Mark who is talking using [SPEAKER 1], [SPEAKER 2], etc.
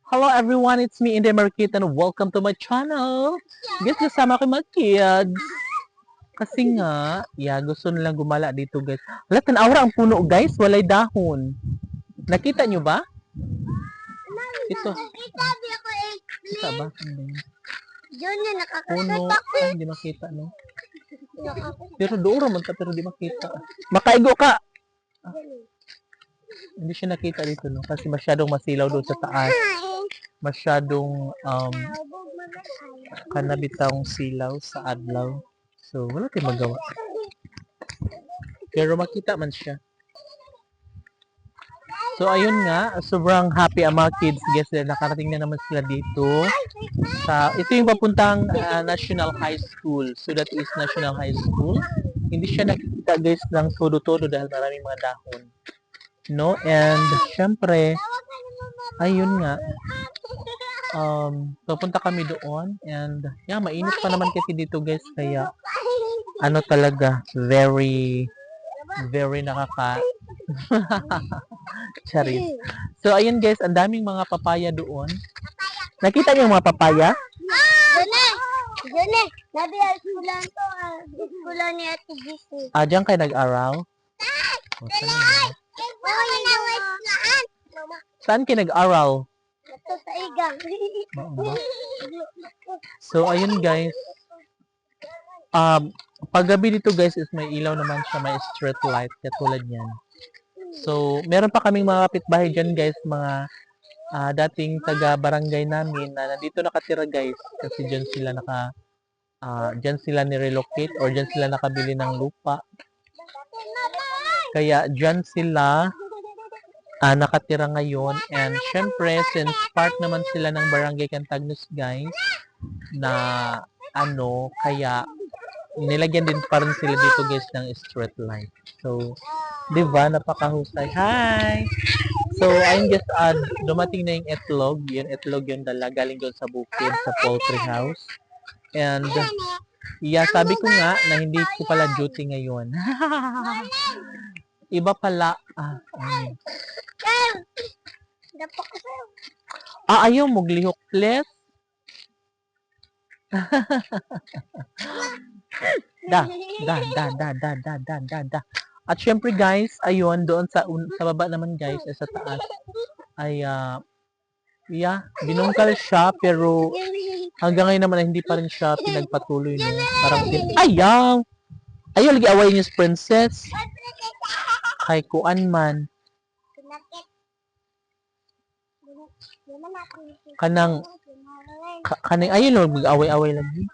[SPEAKER 1] Hello everyone, it's me, Inday Marquit, and welcome to my channel. Guys, kasama ko yung mga kids. Kasi nga, gusto nilang gumala dito guys. Wala, tanawra ang puno guys, walay dahon. Nakita nyo ba? Ito. Kita ba?
[SPEAKER 2] Yun yung
[SPEAKER 1] Puno.
[SPEAKER 2] nakakasat ako.
[SPEAKER 1] Ay, hindi makita, no? Pero doon naman ka, pero di makita. Makaigo ka! Ah, hindi siya nakita dito, no? Kasi masyadong masilaw doon sa taas. Masyadong kanabitang silaw sa adlaw. So, wala tayong magawa. Pero makita man siya. So, ayun nga. Sobrang happy ang mga kids. Guys, nakarating na naman sila dito. Ito yung papuntang National High School. So, that is National High School. Hindi siya nakikita guys ng todo-todo dahil maraming mga dahon. No? And, syempre, ayun nga. Papunta kami doon. And, mainit pa naman kasi dito guys. Kaya, ano talaga, very nakaka charis. So, ayun guys, ang daming mga papaya doon. Nakita niyo yung mga papaya?
[SPEAKER 2] Jone, nabi ang skulan to. Skulan ni Ate Gisy.
[SPEAKER 1] Diyan kayo nag-aral? Saan kayo nag-aral?
[SPEAKER 2] Ito sa igang.
[SPEAKER 1] So, ayun guys. Paggabi dito guys is may ilaw naman siya, may street light, katulad yan. So, meron pa kaming mga kapitbahay dyan guys, mga dating taga-barangay namin na nandito nakatira guys, kasi dyan sila nirelocate or dyan sila nakabili ng lupa. Kaya dyan sila nakatira ngayon, and syempre, since part naman sila ng Barangay Cantagnos guys, na kaya nilagyan din pa rin sila dito guys ng street light. So, di ba, napakahusay. Hi! So, ayun guys, dumating na yung itlog. Itlog yung dala, galing doon sa bukid, sa poultry house. And, sabi ko nga na hindi ko pala duty ngayon. Iba pala. Ayaw maglihok, please. Da. At syempre guys, ayun, doon sa baba naman guys, sa taas, ay, binungkal siya, pero hanggang ngayon naman ay hindi pa rin siya pinagpatuloy, no? Parang, ayaw, lagi away niyo sa princess. Kay kuan man. Kanang, ayun, mag-away-away lagi.